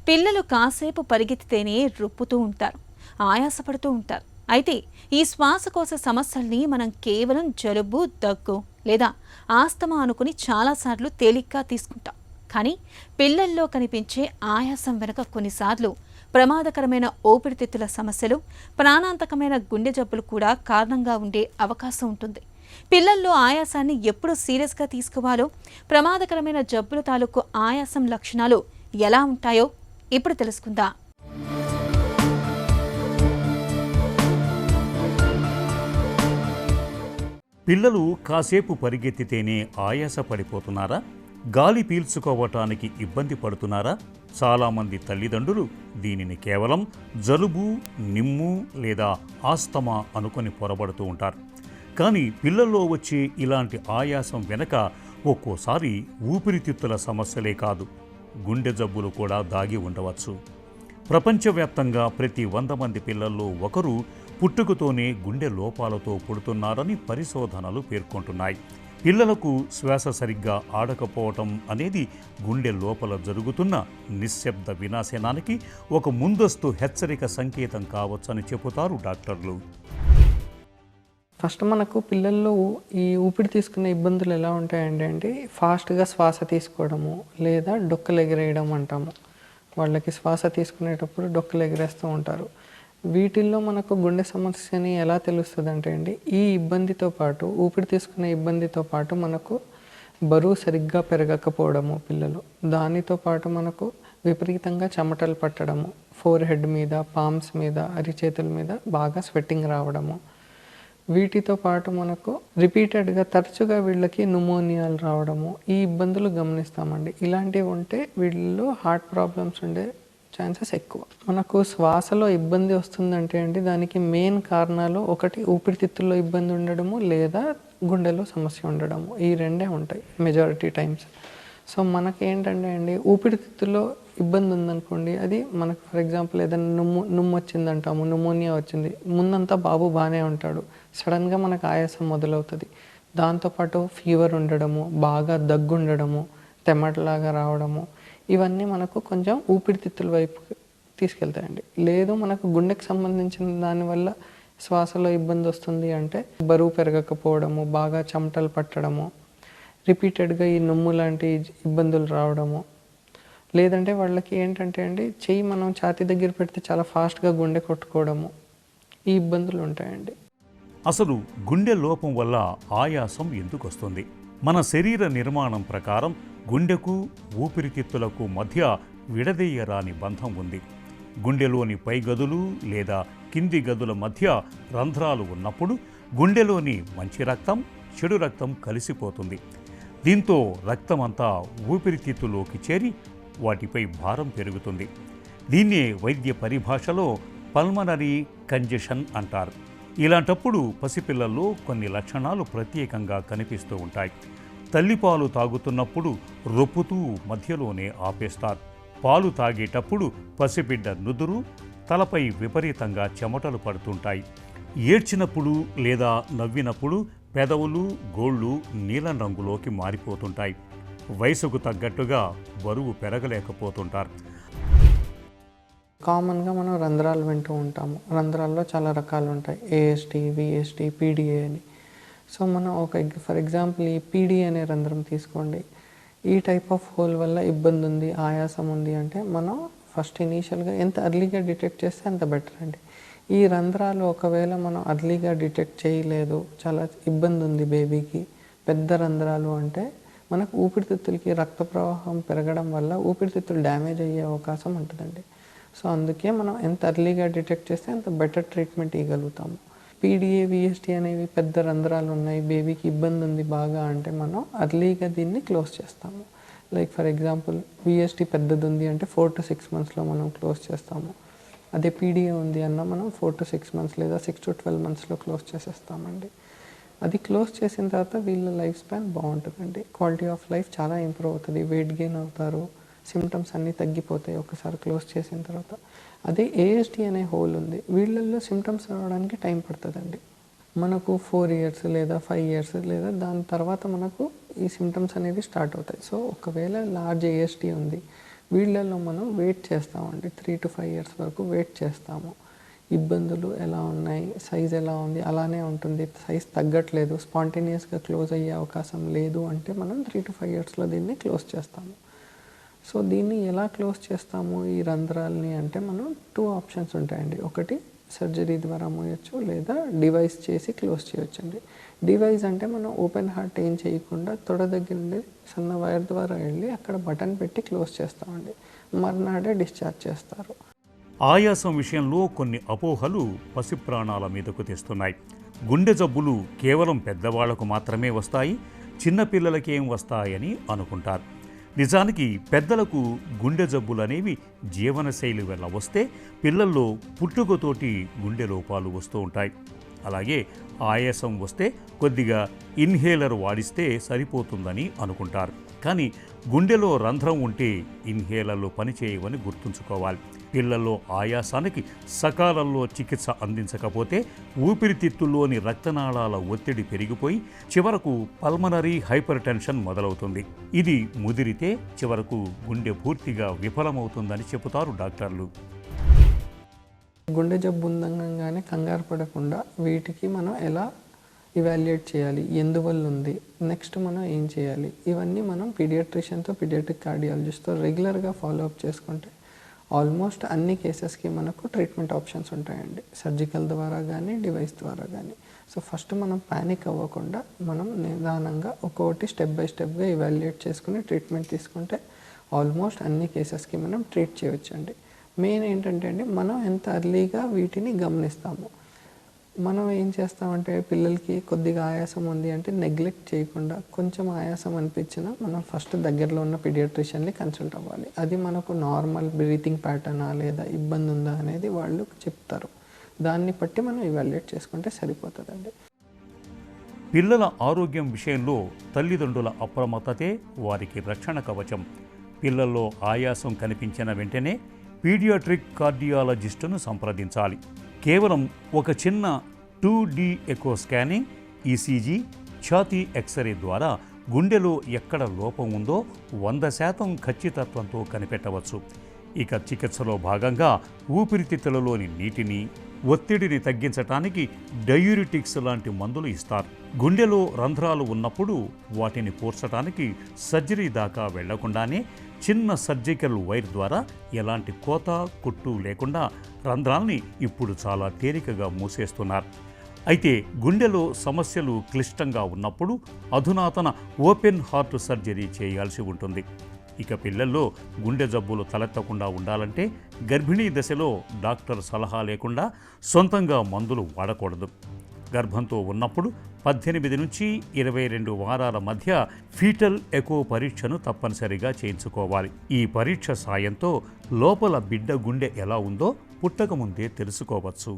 పిల్లలు కాసేపు పరిగెత్తితేనే రొప్పుతూ ఉంటారు, ఆయాసపడుతూ ఉంటారు. అయితే ఈ శ్వాసకోశ సమస్యల్ని మనం కేవలం జలుబు, దగ్గు లేదా ఆస్తమా అనుకుని చాలాసార్లు తేలిగ్గా తీసుకుంటాం. కానీ పిల్లల్లో కనిపించే ఆయాసం వెనుక కొన్నిసార్లు ప్రమాదకరమైన ఊపిరితిత్తుల సమస్యలు, ప్రాణాంతకమైన గుండె జబ్బులు కూడా కారణంగా ఉండే అవకాశం ఉంటుంది. పిల్లల్లో ఆయాసాన్ని ఎప్పుడు సీరియస్గా తీసుకోవాలో, ప్రమాదకరమైన జబ్బుల తాలూకు ఆయాసం లక్షణాలు ఎలా ఉంటాయో ఇప్పుడు తెలుసుకుందాం. పిల్లలు కాసేపు పరిగెత్తితేనే ఆయాస పడిపోతున్నారా? గాలి పీల్చుకోవటానికి ఇబ్బంది పడుతున్నారా? చాలామంది తల్లిదండ్రులు దీనిని కేవలం జలుబు, నిమ్ము లేదా ఆస్తమా అనుకొని పొరబడుతూ ఉంటారు. కానీ పిల్లల్లో వచ్చే ఇలాంటి ఆయాసం వెనక ఒక్కోసారి ఊపిరితిత్తుల సమస్యలే కాదు, గుండె జబ్బులు కూడా దాగి ఉండవచ్చు. ప్రపంచవ్యాప్తంగా ప్రతి 100 మంది పిల్లల్లో ఒకరు పుట్టుకతోనే గుండె లోపాలతో పుడుతున్నారని పరిశోధనలు పేర్కొంటున్నాయి. పిల్లలకు శ్వాస సరిగ్గా ఆడకపోవటం అనేది గుండె లోపల జరుగుతున్న నిశ్శబ్ద వినాశనానికి ఒక ముందస్తు హెచ్చరిక సంకేతం కావచ్చని చెబుతారు డాక్టర్లు. ఫస్ట్ మనకు పిల్లల్లో ఈ ఊపిరి తీసుకునే ఇబ్బందులు ఎలా ఉంటాయంటే ఫాస్ట్గా శ్వాస తీసుకోవడము లేదా డొక్కలు ఎగిరేయడం అంటాము. వాళ్ళకి శ్వాస తీసుకునేటప్పుడు డొక్కలు ఎగిరేస్తూ ఉంటారు. వీటిల్లో మనకు గుండె సమస్యని ఎలా తెలుస్తుంది అంటే ఈ ఇబ్బందితో పాటు, ఊపిరి తీసుకునే ఇబ్బందితో పాటు మనకు బరువు సరిగ్గా పెరగకపోవడము పిల్లలు, దానితో పాటు మనకు విపరీతంగా చెమటలు పట్టడము, ఫోర్ హెడ్ మీద, పామ్స్ మీద, అరిచేతుల మీద బాగా స్వెట్టింగ్ రావడము, వీటితో పాటు మనకు రిపీటెడ్గా తరచుగా వీళ్ళకి న్యూమోనియాలు రావడము, ఈ ఇబ్బందులు గమనిస్తామండి. ఇలాంటివి ఉంటే వీళ్ళలో హార్ట్ ప్రాబ్లమ్స్ ఉండే ఛాన్సెస్ ఎక్కువ. మనకు శ్వాసలో ఇబ్బంది వస్తుందంటే దానికి మెయిన్ కారణాలు ఒకటి ఊపిరితిత్తుల్లో ఇబ్బంది ఉండడము లేదా గుండెలో సమస్య ఉండడము, ఈ రెండే ఉంటాయి మెజారిటీ టైమ్స్. సో మనకేంటంటే ఊపిరితిత్తుల్లో ఇబ్బంది ఉందనుకోండి, అది మనకు ఫర్ ఎగ్జాంపుల్ ఏదైనా నుమ్ము వచ్చిందంటాము, న్యూమోనియా వచ్చింది, ముందంతా బాబు బాగానే ఉంటాడు, సడన్గా మనకు ఆయాసం మొదలవుతుంది. దాంతోపాటు ఫీవర్ ఉండడము, బాగా దగ్గు ఉండడము, తెమ్మటలాగా రావడము, ఇవన్నీ మనకు కొంచెం ఊపిరితిత్తుల వైపు తీసుకెళ్తాయండి. లేదు మనకు గుండెకి సంబంధించిన దానివల్ల శ్వాసలో ఇబ్బంది వస్తుంది అంటే బరువు పెరగకపోవడము, బాగా చెమటలు పట్టడము, రిపీటెడ్గా ఈ నొమ్ము లాంటి ఇబ్బందులు రావడము, లేదంటే వాళ్ళకి ఏంటంటే చెయ్యి మనం ఛాతీ దగ్గర పెడితే చాలా ఫాస్ట్గా గుండె కొట్టుకోవడము, ఈ ఇబ్బందులు ఉంటాయండి. అసలు గుండె లోపం వల్ల ఆయాసం ఎందుకు వస్తుంది? మన శరీర నిర్మాణం ప్రకారం గుండెకు, ఊపిరితిత్తులకు మధ్య విడదీయరాని బంధం ఉంది. గుండెలోని పై గదులు లేదా కింది గదుల మధ్య రంధ్రాలు ఉన్నప్పుడు గుండెలోని మంచి రక్తం, చెడు రక్తం కలిసిపోతుంది. దీంతో రక్తం అంతా ఊపిరితిత్తులోకి చేరి వాటిపై భారం పెరుగుతుంది. దీన్నే వైద్య పరిభాషలో పల్మనరీ కంజెషన్ అంటారు. ఇలాంటప్పుడు పసిపిల్లల్లో కొన్ని లక్షణాలు ప్రత్యేకంగా కనిపిస్తూ ఉంటాయి. తల్లిపాలు తాగుతున్నప్పుడు రొప్పుతూ మధ్యలోనే ఆపేస్తారు. పాలు తాగేటప్పుడు పసిబిడ్డ నుదురు, తలపై విపరీతంగా చెమటలు పడుతుంటాయి. ఏడ్చినప్పుడు లేదా నవ్వినప్పుడు పెదవులు, గోళ్ళు నీలం రంగులోకి మారిపోతుంటాయి. వయసుకు తగ్గట్టుగా బరువు పెరగలేకపోతుంటారు. కామన్గా మనం రంధ్రాలు వింటూ ఉంటాము. రంధ్రాల్లో చాలా రకాలు ఉంటాయి, ఏఎస్టీ, విఎస్టీ, పీడిఏ అని. సో మనం ఫర్ ఎగ్జాంపుల్ ఈ పీడిఏ అనే రంధ్రం తీసుకోండి. ఈ టైప్ ఆఫ్ హోల్ వల్ల ఇబ్బంది ఉంది, ఆయాసం ఉంది అంటే మనం ఫస్ట్ ఇనీషియల్గా ఎంత అర్లీగా డిటెక్ట్ చేస్తే అంత బెటర్ అండి. ఈ రంధ్రాలు ఒకవేళ మనం అర్లీగా డిటెక్ట్ చేయలేదు, చాలా ఇబ్బంది ఉంది బేబీకి, పెద్ద రంధ్రాలు అంటే మనకు ఊపిరితిత్తులకి రక్త ప్రవాహం పెరగడం వల్ల ఊపిరితిత్తులు డ్యామేజ్ అయ్యే అవకాశం ఉంటుందండి. సో అందుకే మనం ఎంత అర్లీగా డిటెక్ట్ చేస్తే అంత బెటర్ ట్రీట్మెంట్ ఇవ్వగలుగుతాము. పీడిఏ, విఎస్టీ అనేవి పెద్ద రంధ్రాలు ఉన్నాయి, బేబీకి ఇబ్బంది ఉంది బాగా అంటే మనం అర్లీగా దీన్ని క్లోజ్ చేస్తాము. లైక్ ఫర్ ఎగ్జాంపుల్ విఎస్టీ పెద్దది ఉంది అంటే 4 to 6 monthsలో మనం క్లోజ్ చేస్తాము. అదే పీడిఏ ఉంది అన్న మనం 4 to 6 months లేదా 6 to 12 monthsలో క్లోజ్ చేసేస్తామండి. అది క్లోజ్ చేసిన తర్వాత వీళ్ళ లైఫ్ స్పాన్ బాగుంటుందండి. క్వాలిటీ ఆఫ్ లైఫ్ చాలా ఇంప్రూవ్ అవుతుంది, వెయిట్ గెయిన్ అవుతారు, సిమ్టమ్స్ అన్నీ తగ్గిపోతాయి ఒకసారి క్లోజ్ చేసిన తర్వాత. అదే ఏఎస్టీ అనే హోల్ ఉంది, వీళ్ళల్లో సిమ్టమ్స్ రావడానికి టైం పడుతుందండి. మనకు 4 years లేదా 5 years లేదా దాని తర్వాత మనకు ఈ సిమ్టమ్స్ అనేవి స్టార్ట్ అవుతాయి. సో ఒకవేళ లార్జ్ ఏఎస్టీ ఉంది, వీళ్ళల్లో మనం వెయిట్ చేస్తామండి. 3 to 5 years వరకు వెయిట్ చేస్తాము. ఇబ్బందులు ఎలా ఉన్నాయి, సైజ్ ఎలా ఉంది, అలానే ఉంటుంది, సైజ్ తగ్గట్లేదు, స్పాంటేనియస్గా క్లోజ్ అయ్యే అవకాశం లేదు అంటే మనం 3 to 5 yearsలో దీన్ని క్లోజ్ చేస్తాము. సో దీన్ని ఎలా క్లోజ్ చేస్తాము ఈ రంధ్రాలని అంటే మనం 2 ఆప్షన్స్ ఉంటాయండి. ఒకటి సర్జరీ ద్వారా మోయొచ్చు, లేదా డివైస్ చేసి క్లోజ్ చేయొచ్చండి. డివైస్ అంటే మనం ఓపెన్ హార్ట్ ఏం చేయకుండా తొడ దగ్గర నుండి సన్న వైర్ ద్వారా వెళ్ళి అక్కడ బటన్ పెట్టి క్లోజ్ చేస్తామండి. మర్నాడే డిశ్చార్జ్ చేస్తారు. ఆయాసం విషయంలో కొన్ని అపోహలు పసి ప్రాణాల మీదకు తెస్తున్నాయి. గుండె జబ్బులు కేవలం పెద్దవాళ్లకు మాత్రమే వస్తాయి, చిన్నపిల్లలకేం వస్తాయని అనుకుంటారు. నిజానికి పెద్దలకు గుండె జబ్బులు అనేవి జీవనశైలి వల్ల వస్తే పిల్లల్లో పుట్టుకతోటి గుండె లోపాలు వస్తూ ఉంటాయి. అలాగే ఆయాసం వస్తే కొద్దిగా ఇన్హేలర్ వాడిస్తే సరిపోతుందని అనుకుంటారు. కానీ గుండెలో రంధ్రం ఉంటే ఇన్హేలర్లు పనిచేయవని గుర్తుంచుకోవాలి. పిల్లల్లో ఆయాసానికి సకాలంలో చికిత్స అందించకపోతే ఊపిరితిత్తుల్లోని రక్తనాళాల ఒత్తిడి పెరిగిపోయి చివరకు పల్మనరీ హైపర్ టెన్షన్ మొదలవుతుంది. ఇది ముదిరితే చివరకు గుండె పూర్తిగా విఫలమవుతుందని చెబుతారు డాక్టర్లు. గుండె జబ్బు ఉందనగానే కంగారు పడకుండా వీటికి మనం ఎలా ఇవాల్యుయేట్ చేయాలి, ఎందువల్ల ఉంది, నెక్స్ట్ మనం ఏం చేయాలి, ఇవన్నీ మనం పీడియాట్రిషియన్తో, పీడియాట్రిక్ కార్డియాలజిస్ట్తో రెగ్యులర్గా ఫాలోఅప్ చేసుకుంటే ఆల్మోస్ట్ అన్ని కేసెస్కి మనకు ట్రీట్మెంట్ ఆప్షన్స్ ఉంటాయండి. సర్జికల్ ద్వారా కానీ, డివైస్ ద్వారా కానీ. సో ఫస్ట్ మనం ప్యానిక్ అవ్వకుండా మనం నిదానంగా ఒక్కొక్కటి స్టెప్ బై స్టెప్గా ఇవాల్యుయేట్ చేసుకుని ట్రీట్మెంట్ తీసుకుంటే ఆల్మోస్ట్ అన్ని కేసెస్కి మనం ట్రీట్ చేయవచ్చండి. మెయిన్ ఏంటంటే అండి, మనం ఎంత అర్లీగా వీటిని గమనిస్తాము. మనం ఏం చేస్తామంటే పిల్లలకి కొద్దిగా ఆయాసం ఉంది అంటే నెగ్లెక్ట్ చేయకుండా కొంచెం ఆయాసం అనిపించినా మనం ఫస్ట్ దగ్గరలో ఉన్న పీడియాట్రిషియన్ని కన్సల్ట్ అవ్వాలి. అది మనకు నార్మల్ బ్రీతింగ్ ప్యాటర్నా లేదా ఇబ్బంది ఉందా అనేది వాళ్ళు చెప్తారు. దాన్ని బట్టి మనం ఇవాల్యుయేట్ చేసుకుంటే సరిపోతుందండి. పిల్లల ఆరోగ్యం విషయంలో తల్లిదండ్రుల అప్రమత్తతే వారికి రక్షణ కవచం. పిల్లల్లో ఆయాసం కనిపించిన వెంటనే పీడియాట్రిక్ కార్డియాలజిస్టును సంప్రదించాలి. కేవలం ఒక చిన్న 2D ఎకో స్కానింగ్, ఈసీజీ, ఛాతీ ఎక్స్రే ద్వారా గుండెలో ఎక్కడ లోపం ఉందో 100% ఖచ్చితత్వంతో కనిపెట్టవచ్చు. ఇక చికిత్సలో భాగంగా ఊపిరితిత్తులలోని నీటిని, ఒత్తిడిని తగ్గించటానికి డయూరిటిక్స్ లాంటి మందులు ఇస్తారు. గుండెలో రంధ్రాలు ఉన్నప్పుడు వాటిని పూడ్చడానికి సర్జరీ దాకా వెళ్లకుండానే చిన్న సర్జికల్ వైర్ ద్వారా ఎలాంటి కోత, కుట్టు లేకుండా రంధ్రాల్ని ఇప్పుడు చాలా తేలికగా మూసేస్తున్నారు. అయితే గుండెలో సమస్యలు క్లిష్టంగా ఉన్నప్పుడు అధునాతన ఓపెన్ హార్ట్ సర్జరీ చేయాల్సి ఉంటుంది. ఇక పిల్లల్లో గుండె జబ్బులు తలెత్తకుండా ఉండాలంటే గర్భిణీ దశలో డాక్టర్ సలహా లేకుండా సొంతంగా మందులు వాడకూడదు. గర్భంతో ఉన్నప్పుడు 18 నుంచి 22 వారాల మధ్య ఫీటల్ ఎకో పరీక్షను తప్పనిసరిగా చేయించుకోవాలి. ఈ పరీక్ష సాయంతో లోపల బిడ్డ గుండె ఎలా ఉందో పుట్టకముందే తెలుసుకోవచ్చు.